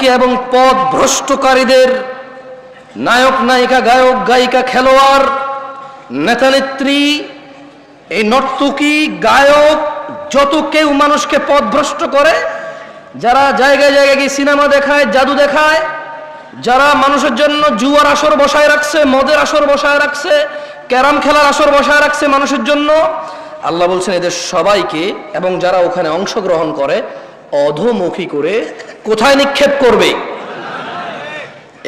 নর্তকী এবং পথ ভ্রষ্টকারীদের নায়ক নায়িকা গায়ক গায়িকা খেলোয়াড় নেতা নেত্রী এই নর্তকী গায়ক যত কেউ মানুষকে পথভ্রষ্ট করে, যারা জায়গায় জায়গায় গিয়ে সিনেমা দেখায়, জাদু দেখায়, যারা মানুষের জন্য জুয়ার আসর বসায় রাখছে, মদের আসর বসায় রাখছে, ক্যারাম খেলার আসর বসায় রাখছে মানুষের জন্য, আল্লাহ বলছেন এদের সবাইকে এবং যারা ওখানে অংশগ্রহণ করে অধোমুখী করে কোথায় নিক্ষেপ করবে?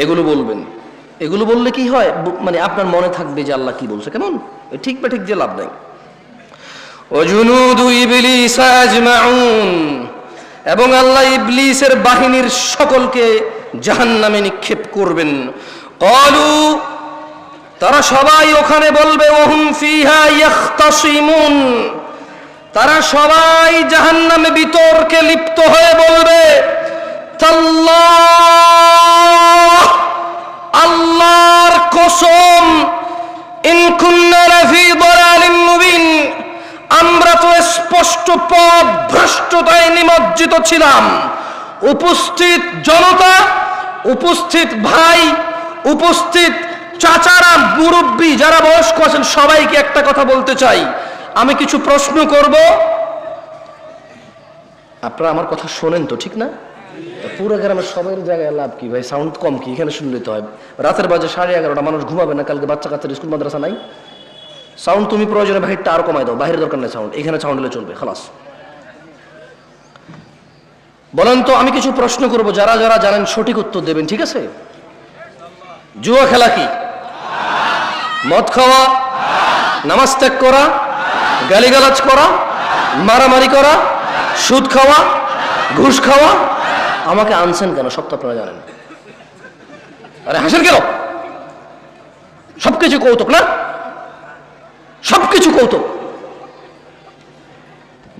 এগুলো বলবেন। এগুলো বললে কি হয়, মানে আপনার মনে থাকবে যে আল্লাহ কি বলছে, কেমন ঠিক বা ঠিক যে লাভ নাই। ওয়াজুনুদু ইবলিস আজমাউন, এবং আল্লাহ ইবলিসের বাহিনীর সকলকে জাহান্নামে নিক্ষেপ করবেন। ক্বালু, তারা সবাই ওখানে বলবে, ওহুম ফিহা ইয়াখতাসিমুন, তারা সবাই জাহান্নামে বিতর্কে লিপ্ত হয়ে বলবে, তাল্লাহ, আল্লাহর কসম, ইন কুন্না লাফি দালালিম মুবিন, আমরা তো স্পষ্ট পথ ভ্রষ্টতায় নিমজ্জিত ছিলাম। উপস্থিত জনতা, উপস্থিত ভাই, উপস্থিত চাচারা, মুরব্বী যারা বয়স্ক আছেন, সবাইকে একটা কথা বলতে চাই। আমি কিছু প্রশ্ন করব, আপনারা আমার কথা শোনেন তো, ঠিক না? পুরো গ্রামের সবার জায়গায় লাভ কি ভাই? সাউন্ড কম কি? এখানে শুনলে তো হয়। রাতের বাজে 11:30, মানুষ ঘুমাবে না, কালকে বাচ্চা কাচ্চার স্কুল মাদ্রাসা নাই। সাউন্ড তুমি প্রয়োজনে বাহিরটা আর কমাই দাও, বাহিরের দরকার নেই সাউন্ড, এখানে সাউন্ড হলে চলবে, খালাস। বলেন তো, আমি কিছু প্রশ্ন করব, যারা যারা জানেন সঠিক উত্তর দেবেন, ঠিক আছে? জুয়া খেলা কি? মদ খাওয়া, নামাজ ত্যাগ করা, গালিগালাজ করা, মারামারি করা, সুদ খাওয়া, ঘুষ খাওয়া। আমাকে আনছেন কেন? সব তো আপনারা জানেন। আরে হাসেন কেন? সবকিছু কৌতুক না? সবকিছু কৌতুক।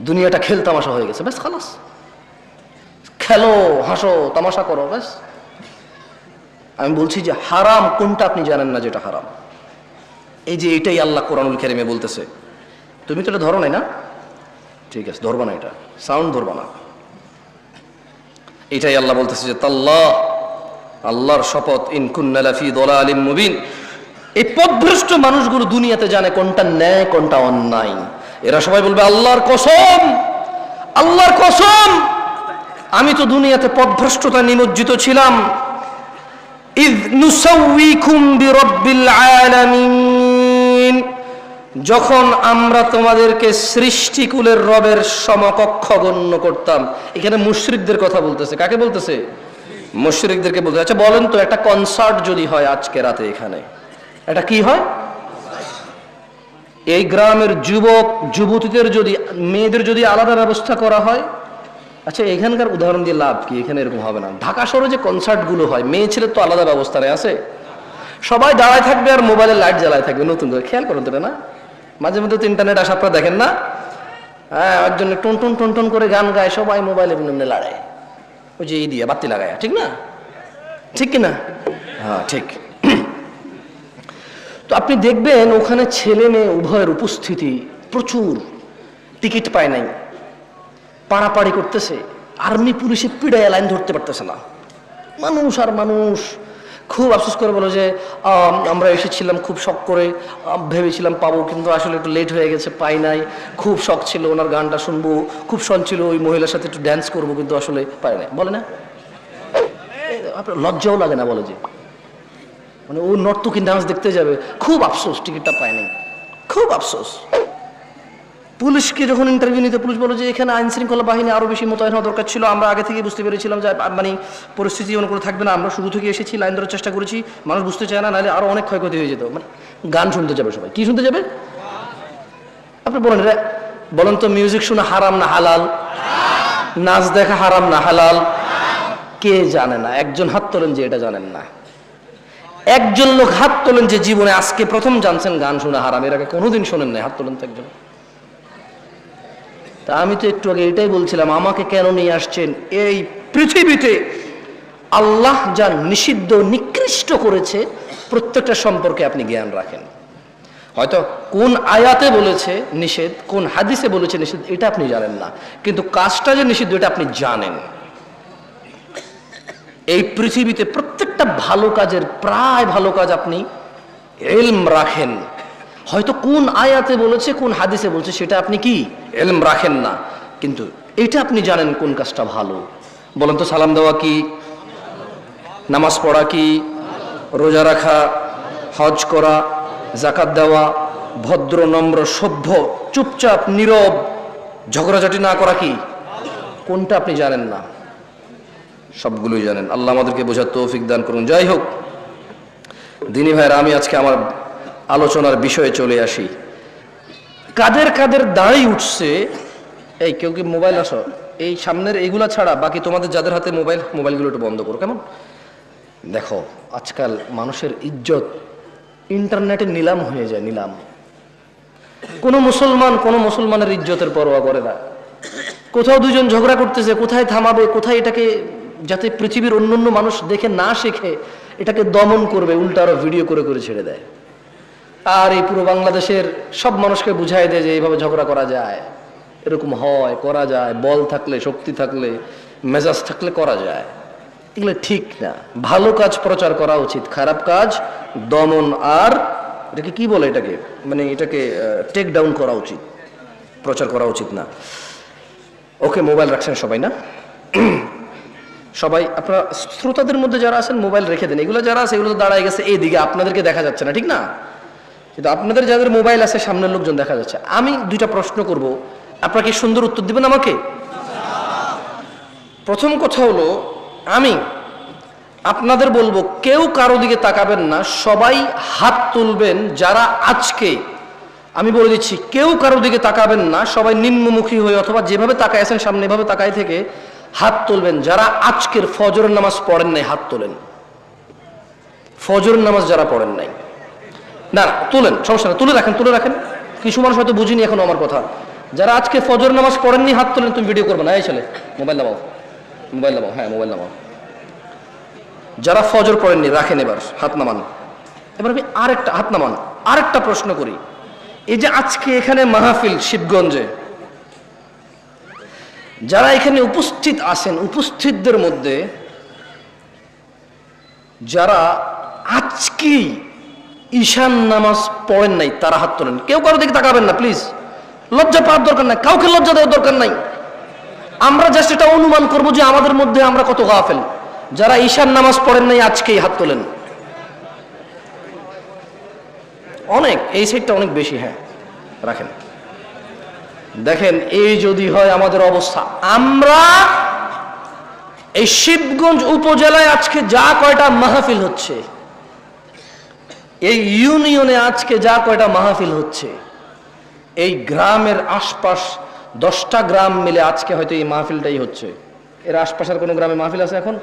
দুনিয়াটা খেল তামাশা হয়ে গেছে, ব্যাস খালাস। খেলো, হাসো, তামাশা করো, ব্যাস। আমি বলছি যে হারাম কোনটা আপনি জানেন না, যেটা হারাম। এই যে এটাই আল্লাহ কোরআনুল কারীমে বলতেছে। তুমি তো এটা ধরো নাই না? ঠিক আছে, ধরবা না, এটা সাউন্ড ধরবা না। এটাই আল্লাহ বলতেছে যে তাল্লাহ, আল্লাহর শপথ, ইন কুন্না লাফি দালালিম মুবিন, এই পথভ্রষ্ট মানুষগুলো দুনিয়াতে জানে কোনটা ন্যায় কোনটা অন্যায়। এরা সবাই বলবে আল্লাহর কসম, আল্লাহর কসম, আমি তো দুনিয়াতে পথভ্রষ্টতা নিমজ্জিত ছিলাম। ইয নুসাউইকুম বিরাব্বিল আলামিন, যখন আমরা তোমাদেরকে সৃষ্টিকুলের রবের সমকক্ষ গণ্য করতাম। এখানে মুশরিকদের কথা বলতেছে। কাকে বলতেছে? মুশরিকদেরকে বলতে। আচ্ছা বলেন তো, একটা কনসার্ট যদি হয় আজকে রাতে এখানে, এটা কি হয়? এই গ্রামের যুবক যুবতীদের যদি, মেয়েদের যদি আলাদা ব্যবস্থা করা হয়, আচ্ছা এখানকার উদাহরণ দিয়ে লাভ কি? এখানে এরকম হবে না। ঢাকা শহরে যে কনসার্টগুলো হয়, মেয়ে ছেলের তো আলাদা ব্যবস্থা নেই, আছে? সবাই দাঁড়ায় থাকবে আর মোবাইলের লাইট জ্বালায় থাকবে নতুন করে। খেয়াল করুন তো না, মাঝে মধ্যে তো ইন্টারনেট আসা আপনারা দেখেন না? হ্যাঁ, একজন টন টন টন টন করে গান গায়, সবাই মোবাইলে লড়ায়, ওই যে এই দিয়ে বাতি লাগায়, ঠিক না? ঠিক কিনা? হ্যাঁ ঠিক। তো আপনি দেখবেন ওখানে ছেলে মেয়ে উভয়ের উপস্থিতি প্রচুর, টিকিট পায় নাই, পাড়াপাড়ি করতেছে, আর্মি পুলিশে পিড়ায় লাইন ধরতে পারতেছে না, মানুষ আর মানুষ। খুব আফসোস করে বলো যে আমরা এসেছিলাম খুব শখ করে, ভেবেছিলাম পাবো, কিন্তু আসলে একটু লেট হয়ে গেছে, পাই নাই। খুব শখ ছিল ওনার গানটা শুনবো, খুব শখ ছিল ওই মহিলার সাথে একটু ড্যান্স করবো, কিন্তু আসলে পাই নাই। বলে না, আপনার লজ্জাও লাগে না? বলে যে মানে ও নর্তকী ডান্স দেখতে যাবে, খুব আফসোস টিকিটটা পায় নাই, খুব আফসোস। পুলিশকে যখন ইন্টারভিউ নিতে, পুলিশ বলো যে এখানে আইন শৃঙ্খলা বাহিনী আরো বেশি মোতায়েন হওয়া দরকার ছিল, আমরা আগে থেকে বুঝতে পেরেছিলাম যে মানে পরিস্থিতি এমন করে থাকবে না, আমরা শুরু থেকে এসেছি, লাইন ধরার চেষ্টা করেছি, মানুষ বুঝতে চায় না, নাহলে আরো অনেক ক্ষয়ক্ষতি হয়ে যেত। মানে গান শুনতে যাবে সবাই, কি শুনতে যাবে? আপনি বলেন, বলেন তো, মিউজিক শোনা হারাম না হালাল? নাচ দেখা হারাম না হালাল? কে জানে না? একজন হাত তোলেন যে এটা জানেন না। একজন লোক হাত তোলেন যে জীবনে আজকে প্রথম জানছেন গান শোনা হারাম, এর আগে কোনোদিন শোনেন নাই, হাত তোলেন তো একজন। তা আমি তো একটু আগে এটাই বলছিলাম, আমাকে কেন নিয়ে আসছেন এই পৃথিবীতে? আল্লাহ যা নিষিদ্ধ নিকৃষ্ট করেছে প্রত্যেকটা সম্পর্কে আপনি জ্ঞান রাখেন। হয়তো কোন আয়াতে বলেছে নিষেধ, কোন হাদিসে বলেছে নিষেধ, এটা আপনি জানেন না, কিন্তু কাজটা যে নিষিদ্ধ এটা আপনি জানেন। এই পৃথিবীতে প্রত্যেকটা ভালো কাজের প্রায় ভালো কাজ আপনি ইলম রাখেন, হয়তো কোন আয়াতে বলেছে কোন হাদিসে বলছে সেটা আপনি কি ইলম রাখেন না, কিন্তু এটা আপনি জানেন কোন কাজটা ভালো। বলেন তো, সালাম দেওয়া কি, নামাজ পড়া কি, রোজা রাখা, হজ করা, যাকাত দেওয়া, ভদ্র নম্র সভ্য চুপচাপ নীরব ঝগড়াঝাটি না করা কি, কোনটা আপনি জানেন না? সবগুলোই জানেন। আল্লাহ আমাদেরকে বোঝার তৌফিক দান করুন। যাই হোক দিনী ভাইরা, আমি আজকে আমার আলোচনার বিষয়ে চলে আসি। কাদের কাদের দাঁড়িয়ে উঠছে, এই কেউ কি মোবাইল আসো, এই সামনের এইগুলা ছাড়া বাকি তোমাদের যাদের হাতে মোবাইলগুলো একটু বন্ধ করো কেমন। দেখো আজকাল মানুষের ইজ্জত ইন্টারনেটে নিলাম হয়ে যায়, নিলাম। কোনো মুসলমানের ইজ্জতের পরোয়া করে না। কোথাও দুজন ঝগড়া করতেছে, কোথায় থামাবে, কোথায় এটাকে যাতে পৃথিবীর অন্যান্য মানুষ দেখে না শেখে এটাকে দমন করবে, উল্টা আরো ভিডিও করে করে ছেড়ে দেয়। আর এই পুরো বাংলাদেশের সব মানুষকে বুঝাই দেয় যে এইভাবে ঝগড়া করা যায়, এরকম হয়, করা যায়, বল থাকলে, শক্তি থাকলে, মেজাজ থাকলে করা যায়। এগুলো ঠিক না। ভালো কাজ প্রচার করা উচিত, খারাপ কাজ দমন আর এটাকে কি বলে, এটাকে মানে এটাকে টেক ডাউন করা উচিত, প্রচার করা উচিত না। ওকে, মোবাইল রাখছেন সবাই না? সবাই আপনারা শ্রোতাদের মধ্যে যারা আছেন মোবাইল রেখে দেন। এগুলো যারা আছে এগুলো তো দাঁড়ায় গেছে এইদিকে, আপনাদেরকে দেখা যাচ্ছে না, ঠিক না? কিন্তু আপনাদের যাদের মোবাইল আছে সামনের লোকজন দেখা যাচ্ছে। আমি দুইটা প্রশ্ন করব, আপনারা কি সুন্দর উত্তর দিবেন আমাকে? প্রথম কথা হলো, আমি আপনাদের বলবো কেউ কারো দিকে তাকাবেন না, সবাই হাত তুলবেন যারা আজকে, আমি বলে দিচ্ছি, কেউ কারো দিকে তাকাবেন না, সবাই নিম্নমুখী হয়ে অথবা যেভাবে তাকায় আছেন সামনে এভাবে তাকায় থেকে হাত তুলবেন যারা আজকের ফজরের নামাজ পড়েন নাই। হাত তোলেন ফজরের নামাজ যারা পড়েন নাই। না তুলেন, সমস্যা না, তুলে রাখেন। কিছু মানুষ হয়তো বুঝিনি এখনো আমার কথা। যারা আজকে ফজর নামাজ পড়েননি হাত তোলেন। তুমি ভিডিও করবে না, এই ছেলে মোবাইল নামাও, হ্যাঁ মোবাইল নামাও। যারা ফজর পড়েননি রাখেন, এবার হাত নামান। এবার আমি আরেকটা হাত নামান, আরেকটা প্রশ্ন করি। এই যে আজকে এখানে মাহফিল শিবগঞ্জে, যারা এখানে উপস্থিত আছেন, উপস্থিতদের মধ্যে যারা আজকে ঈশান নামাজ পড়েন নাই তারা হাত তোলেন। কেউ কারো দিকে তাকাবেন না প্লিজ, লজ্জা পাওয়ার দরকার নাই, কাউকে লজ্জা দেওয়ার দরকার নাই। আমরা জাস্ট এটা অনুমান করবো যে আমাদের মধ্যে আমরা কত গাফেল। যারা ঈশান নামাজ পড়েন নাই আজকেই হাত তোলেন। অনেক, এই সাইডটা অনেক বেশি, হ্যাঁ রাখেন। দেখেন এই যদি হয় আমাদের অবস্থা, আমরা এই শিবগঞ্জ উপজেলায় আজকে যা কয়টা মাহফিল হচ্ছে, এই ইউনিয়নে আজকে যা কয়টা মাহফিল হচ্ছে, এই গ্রামের আশপাশ 10টা গ্রাম মিলে আজকে হয়তো এই মাহফিলটাই হচ্ছে। এর আশপাশের কোনো গ্রামে মাহফিল আছে এখন?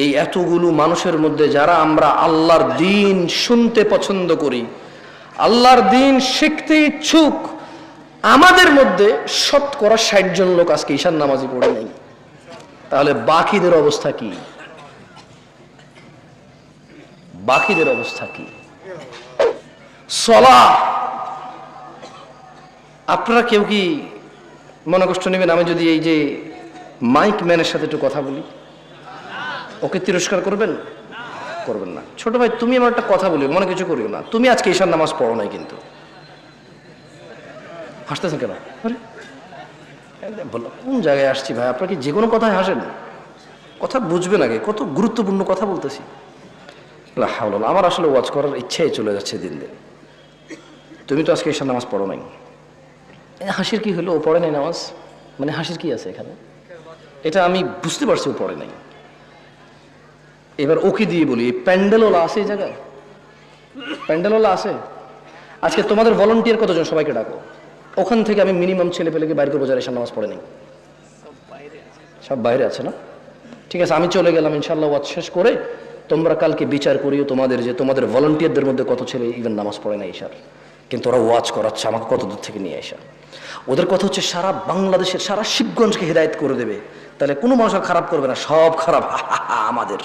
এই এতগুলো মানুষের মধ্যে যারা আমরা আল্লাহর দ্বীন শুনতে পছন্দ করি, আল্লাহর দ্বীন শিখতে ইচ্ছুক, আমাদের মধ্যে শতকরা 60 জন লোক আজকে ঈশান নামাজি পড়ে নাই। তাহলে বাকিদের অবস্থা কি? বাকিদের অবস্থা কি? সলাহ, আপনারা কেউ কি মনে কষ্ট নেবেন আমি যদি এই যে মাইক ম্যানের সাথে একটু কথা বলি? ওকে তিরস্কার করবেন? করবেন না। ছোট ভাই তুমি আমার একটা কথা বলি, মনে কিছু করিও না, তুমি আজকে ঈশান নামাজ পড়ো নাই কিন্তু। হাসতেছেন কেন? বললো কোন জায়গায় আসছি ভাই, আপনারা কি যে কোনো কথায় হাসেন? কথা বুঝবেন আগে, কত গুরুত্বপূর্ণ কথা বলতেছি। আমার আসলে ওয়াজ করার ইচ্ছাই চলে যাচ্ছে দিন দিন। তুমি তো আজকে ঈশান নামাজ পড়ো নাই, হাসির কি হলো? ও পড়ে নাই নামাজ, মানে হাসির কি আছে এখানে? এটা আমি বুঝতে পারছি ও পড়ে নাই। এবার ওকে দিয়ে বলি, প্যান্ডেলওয়ালা আছে এই জায়গায়? প্যান্ডেলওয়ালা আছে? আজকে তোমাদের ভলান্টিয়ার কতজন? সবাইকে ডাকো। ওখান থেকে আমি মিনিমাম ছেলে পেলেকে বাইরে করবো যারা ঈশান নামাজ পড়ে নাই। সব বাইরে আছে না? ঠিক আছে, আমি চলে গেলাম ইনশাল্লাহ। ওয়াজ শেষ করে তোমরা কালকে বিচার করিও তোমাদের যে তোমাদের ভলান্টিয়ারদের মধ্যে কত ছেলে ইভেন নামাজ পড়ে না ঈশার, কিন্তু ওরা ওয়াজ করাচ্ছে আমাকে কত দূর থেকে নিয়ে আসা। ওদের কথা হচ্ছে সারা বাংলাদেশের, সারা শিবগঞ্জকে হিদায়ত করে দেবে। তাহলে কোনো মানুষ আর খারাপ করবে না, সব খারাপ আমাদের।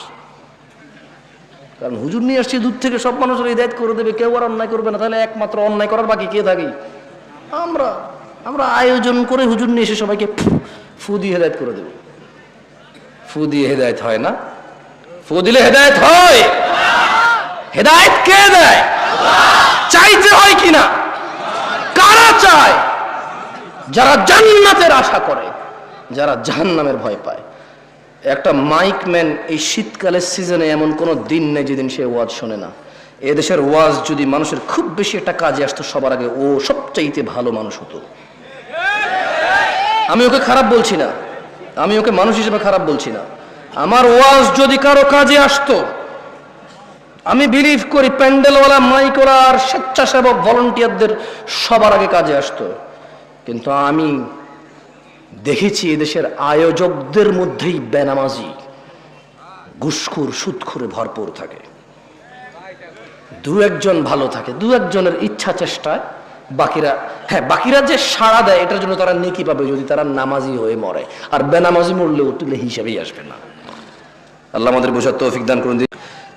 কারণ হুজুর নিয়ে আসছে দূর থেকে, সব মানুষের হিদায়ত করে দেবে, কেউ আর অন্যায় করবে না। তাহলে একমাত্র অন্যায় করার বাকি কে থাকি? আমরা আয়োজন করে হুজুর নিয়ে এসে সবাইকে ফু দিয়ে হিদায়ত করে দেব। ফু দিয়ে হেদায়েত হয় না? ফু দিলে হেদায়েত হয়? হেদায়েত কে দেয়? চাইতে হয় কিনা? কারা চায়? যারা জান্নাতের আশা করে, যারা জাহান্নামের ভয় পায়। একটা মাইকম্যান এই শীতকালের সিজনে এমন কোনো দিন নেই যেদিন সে ওয়াজ শোনে না। এদেশের ওয়াজ যদি মানুষের খুব বেশি একটা কাজে আসতো, সবার আগে ও সবচাইতে ভালো মানুষ হতো। আমি ওকে খারাপ বলছি না, আমি ওকে মানুষ হিসেবে খারাপ বলছি না। আমার ওয়াজ যদি কারো কাজে আসতো, আমি বিলিভ করি প্যান্ডেলওয়ালা, মাইকওয়ালা আর স্বেচ্ছাসেবক ভলান্টিয়ারদের সবার আগে কাজে আসতো। কিন্তু আমি দেখেছি এদেশের আয়োজকদের মধ্যেই বেনামাজি, ঘুষখোর, সুদখোরে ভরপুর থাকে। দু একজন ভালো থাকে, দু একজনের ইচ্ছা চেষ্টায়, বাকিরা যে সাড়া দেয় এটার জন্য তারা নেকি পাবে যদি তারা নামাজি হয়ে মরে, আর বেনামাজি মরলেও তুলে হিসাবেই আসবে না। আল্লাহ আমাদের বোঝার তৌফিক দান করুন।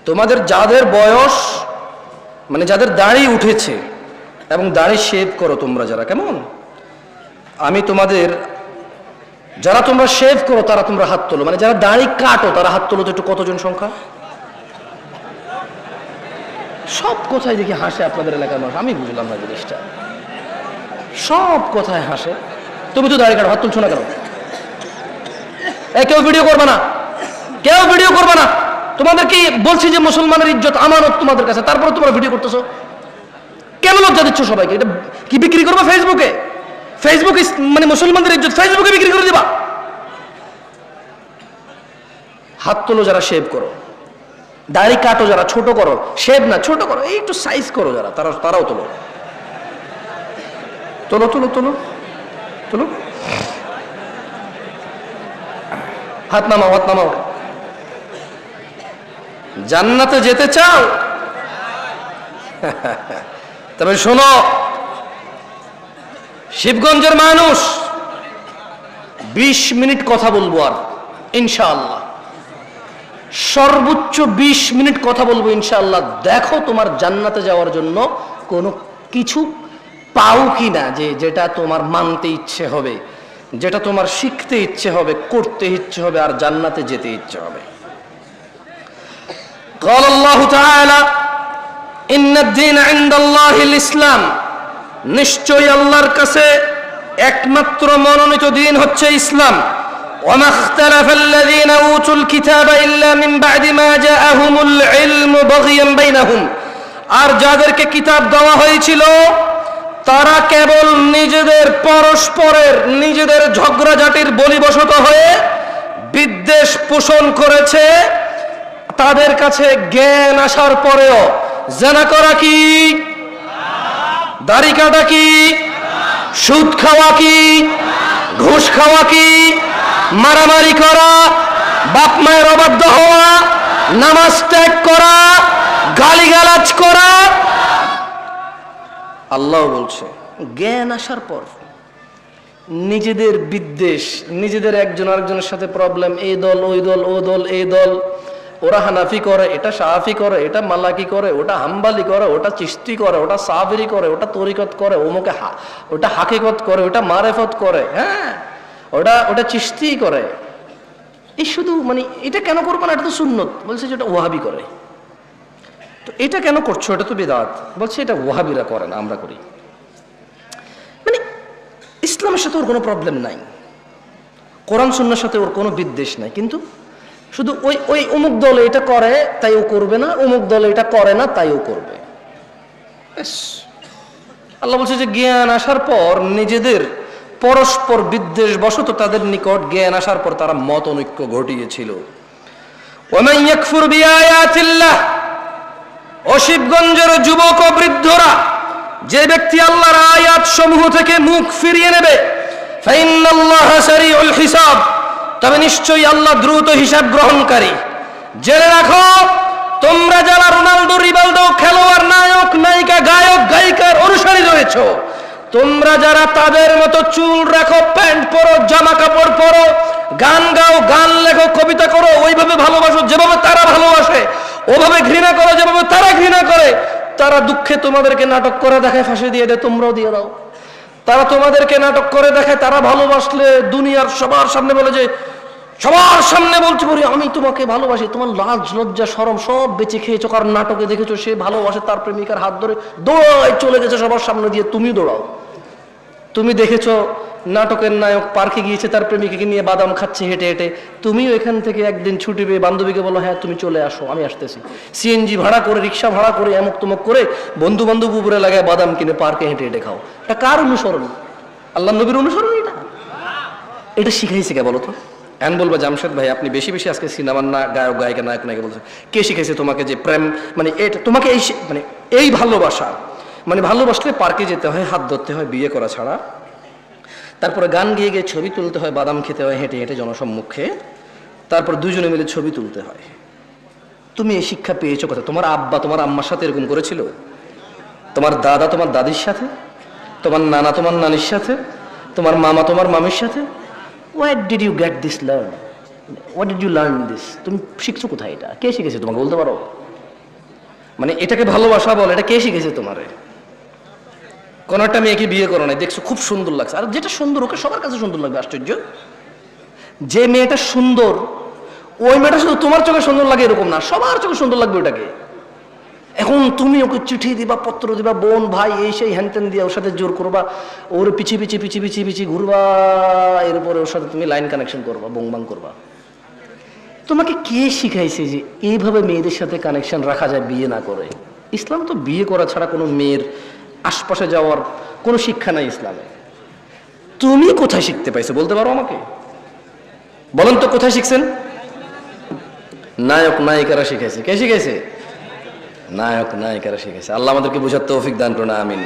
তোমাদের যাদের বয়স, মানে যাদের দাড়ি উঠেছে এবং দাড়ি শেভ করো তোমরা যারা, কেমন, আমি তোমাদের, যারা তোমরা শেভ করো তারা তোমরা হাত তোলো, মানে যারা দাড়ি কাটো তারা হাত তোলো তো একটু। কতজন সংখ্যা? সব কথায় দেখি হাসে আপনাদের এলাকার মানুষ, আমি বুঝলাম না জিনিসটা। সব কথায় হাসে। তুমি তো দাড়ি কাটো, হাত তুলছো না কেন? কেউ ভিডিও করবে না, কেউ ভিডিও করবে না। তোমাদের কি বলছি যে মুসলমানের ইজ্জত আমানত তোমাদের কাছে, তারপরে তোমরা ভিডিও করতেছো কেন? লজ্জা দিচ্ছ সবাইকে। এটা কি বিক্রি করবে ফেসবুকে? ফেসবুক মানে মুসলমানদের ইজ্জত ফেসবুকে বিক্রি করে দিবা? হাত তোলো যারা শেভ করো, দাড়ি কাটো যারা, ছোট করো, শেভ না ছোট করো, এই একটু সাইজ করো যারা, তারাও তোলো, তোলো তোলো তোলো তোলো। হাত নামাও, হাত নামাও। জান্নাতে যেতে চাও? তবে শোনো, শিবগঞ্জের মানুষ 20 মিনিট কথা বলবো, আর ইনশাআল্লাহ সর্বোচ্চ 20 মিনিট কথা বলবো ইনশাআল্লাহ। দেখো তোমার জান্নাতে যাওয়ার জন্য কোনো কিছু পাও কিনা, যেটা তোমার মানতে ইচ্ছে হবে, যেটা তোমার শিখতে ইচ্ছে হবে, করতে ইচ্ছে হবে, আর জান্নাতে যেতে ইচ্ছে হবে। قال الله تعالى إن الدين عند الله الإسلام, নিশ্চয়ই আল্লাহর কাছে একমাত্র মনোনীত দিন হচ্ছে ইসলাম। وما اختلف الذين أوتوا الكتاب إلا من بعد ما جاءهم العلم بغيا بينهم, আর যাদেরকে কিতাব দেওয়া হয়েছিল তারা কেবল নিজেদের পরস্পরের নিজেদের ঝগড়াঝাটির বলিবশত হয়ে বিদ্বেষ পোষণ করেছে। তাদের কাছে জ্ঞান আসার পরেও জেনা করা কি, দাড়ি কাটা কি, সুদ খাওয়া কি, ঘুষ খাওয়া কি, মারামারি করা, বাপ মায়ের অবাধ্য হওয়া, নামাজ ত্যাগ করা, গালিগালাজ করা, আল্লাহ বলছে জ্ঞান আসার পর নিজেদের বিদ্বেষ, নিজেদের একজন আরেকজনের সাথে প্রবলেম, এই দল ওই দল, ও দল এই দল, ওরা হানাফি করে, এটা শাফি করে, এটা মালাকি করে, ওটা হাম্বালি করে, ওটা চিশতি করে, ওটা সাবরি করে, ওটা তরিকত করে, ওমুকে ওটা হাকিকত করে, ওটা মারেফত করে, হ্যাঁ ওটা চিশতি করে। এই শুধু মানে এটা কেন করবো না? এটা তো সুন্নত। বলছে যে এটা ওয়াহাবি করে। তো এটা কেন করছো? এটা তো বিদআত। বলছে এটা ওয়াহাবিরা করে না, আমরা করি। মানে ইসলামের সাথে ওর কোনো প্রবলেম নাই, কোরআন সুন্নাহর সাথে ওর কোনো বিদ্বেষ নাই, কিন্তু শুধু ওই অমুক দল এটা করে তাই ও করবে না, অমুক দল এটা করে না তাই ও করবে। আল্লাহ বলছে যে জ্ঞান আসার পর নিজেদের পরস্পর বিদ্বেষ বশত তাদের নিকট জ্ঞান আসার পর তারা মত অনৈক্য ঘটিয়েছিল। ওয়ামান ইয়াকফুর বিআয়াতিল্লাহ, শিবগঞ্জের যুবক ও বৃদ্ধরা, যে ব্যক্তি আল্লাহর আয়াত সমূহ থেকে মুখ ফিরিয়ে নেবে, ফাইন্নাল্লাহা সারিউল হিসাব, তবে নিশ্চয়ই আল্লাহ দ্রুত হিসাব গ্রহণকারী। জেনে রাখো, তোমরা যারা রোনাল্ডো, রিভালদো, খেলোয়াড়, নায়ক, নায়িকা, গায়ক, গায়িকার অনুসারী রয়েছো, তোমরা যারা তাদের মতো চুল রাখো, প্যান্ট পরো, জামা কাপড় পরো, গান গাও, গান লেখো, কবিতা করো, ওইভাবে ভালোবাসো যেভাবে তারা ভালোবাসে, ওভাবে ঘৃণা করো যেভাবে তারা ঘৃণা করে, তারা দুঃখে তোমাদেরকে নাটক করে দেখায়, ফাঁসি দিয়ে দেয়, তোমরাও দিয়ে দাও। তারা তোমাদেরকে নাটক করে দেখায়, তারা ভালোবাসলে দুনিয়ার সবার সামনে বলে যে সবার সামনে বলতে পারি আমি তোমাকে ভালোবাসি, তোমার লাজ লজ্জা শরম সব বেঁচে খেয়েছো, কারণ নাটকে দেখেছো সে ভালোবাসে তার প্রেমিকার হাত ধরে দৌড়ায় চলে গেছে সবার সামনে দিয়ে, তুমি দৌড়াও। তুমি দেখেছো নাটকের নায়ক পার্কে গিয়েছে তার প্রেমিকাকে নিয়ে বাদাম খাচ্ছে হেঁটে হেঁটে, তুমিও এখান থেকে একদিন ছুটি পেয়ে বান্ধবীকে বলো হ্যাঁ তুমি চলে আসো আমি আসতেছি, সিএনজি ভাড়া করে রিক্সা ভাড়া করে এমক তমক করে বন্ধু বান্ধব উপরে লাগায় বাদাম কিনে পার্কে হেঁটে হেঁটে খাও। এটা কার অনুসরণ? আল্লাহ নবীর অনুসরণ? এটা শিখাইছে কে বলো তো? এখন বলবো জামশেদ ভাই আপনি বেশি বেশি আজকে সিনেমার না গায়ক গায়িকা নায়ক নায়িকা বলছেন, কে শিখাইছে তোমাকে যে প্রেম মানে এটা তোমাকে এই মানে এই ভালোবাসা, মানে ভালোবাসলে পার্কে যেতে হয়, হাত ধরতে হয়, বিয়ে করা ছাড়া, তারপরে গান গিয়ে গিয়ে ছবি তুলতে হয়, বাদাম খেতে হয় হেঁটে হেঁটে জনসম্মুখে, তারপর দুজনে মিলে ছবি তুলতে হয়। তুমি এই শিক্ষা পেয়েছো কোথায়? তোমার আব্বা তোমার আম্মার সাথে এরকম করেছিল? তোমার দাদা তোমার দাদির সাথে? তোমার নানা তোমার নানির সাথে? তোমার মামা তোমার মামির সাথে? Where did you get this learn? What did you learn this? তুমি শিখছো কোথায়? এটা কে শিখেছে তোমাকে বলতে পারো? মানে এটাকে ভালোবাসা বল, এটা কে শিখেছে তোমারে? কোন একটা মেয়েকে বিয়ে করো নাই, দেখছো খুব সুন্দর লাগছে, আর যেটা সুন্দর ওকে সবার কাছে সুন্দর লাগবে, আশ্চর্য। যে মেয়েটা সুন্দর ওই মেয়েটা শুধু তোমার চোখে সুন্দর লাগে এরকম না, সবার চোখে সুন্দর লাগবে ওটাকে। এখন তুমি ওকে চিঠি দিবা, পত্র দিবা, বোন ভাই এই সেই হ্যানত্যান দিয়ে ওর সাথে জোর করবা, ওর পিছিয়ে পিছিয়ে পিছিয়ে পিছিয়ে পিছিয়ে ঘুরবা, এরপরে ওর সাথে তুমি লাইন কানেকশন করবা, বংবাং করবা। তোমাকে কে শিখাইছে যে এইভাবে মেয়েদের সাথে কানেকশন রাখা যায় বিয়ে না করে? ইসলাম তো বিয়ে করা ছাড়া কোনো মেয়ের আশপাশে যাওয়ার কোনো শিক্ষা নাই ইসলামে। তুমি কোথায় শিখতে পাইছো বলতে পারো আমাকে? বলেন তো কোথায় শিখছেন? নায়ক নায়িকারা শিখাইছে। কে শিখাইছে? নায়ক নায়িকারা শিখেছে। আল্লাহ আমাদেরকে বুঝার তৌফিক দান করুন, আমিন।